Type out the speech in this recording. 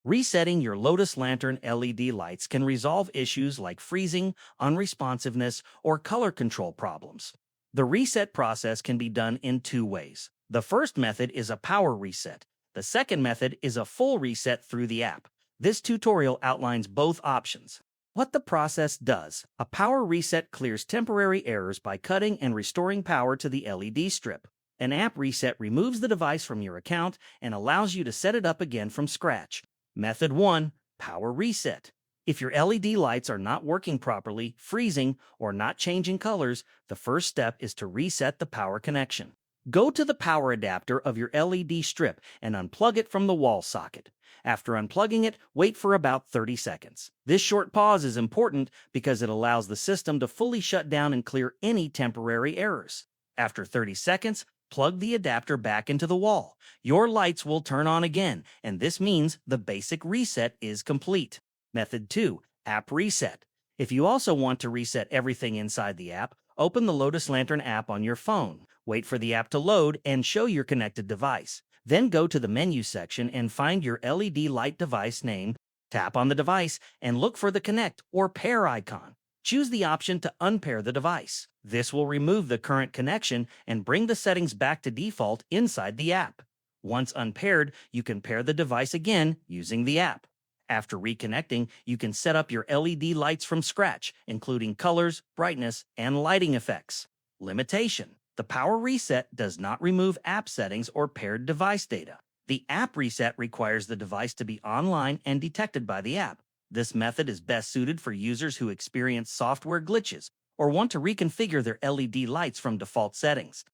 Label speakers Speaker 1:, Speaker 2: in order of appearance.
Speaker 1: Resetting your Lotus Lantern LED lights can resolve issues like freezing, unresponsiveness, or color control problems. The reset process can be done in two ways. The first method is a power reset. The second method is a full reset through the app. This tutorial outlines both options. What the process does: a power reset clears temporary errors by cutting and restoring power to the LED strip. An app reset removes the device from your account and allows you to set it up again from scratch. Method 1. Power reset. If your LED lights are not working properly, freezing, or not changing colors, the first step is to reset the power connection. Go to the power adapter of your LED strip and unplug it from the wall socket. After unplugging it, wait for about 30 seconds. This short pause is important because it allows the system to fully shut down and clear any temporary errors. After 30 seconds, plug the adapter back into the wall. Your lights will turn on again, and this means the basic reset is complete. Method 2. App reset. If you also want to reset everything inside the app, open the Lotus Lantern app on your phone. Wait for the app to load and show your connected device. Then go to the menu section and find your LED light device name. Tap on the device and look for the connect or pair icon. Choose the option to unpair the device. This will remove the current connection and bring the settings back to default inside the app. Once unpaired, you can pair the device again using the app. After reconnecting, you can set up your LED lights from scratch, including colors, brightness, and lighting effects. Limitation: the power reset does not remove app settings or paired device data. The app reset requires the device to be online and detected by the app. This method is best suited for users who experience software glitches or want to reconfigure their LED lights from default settings.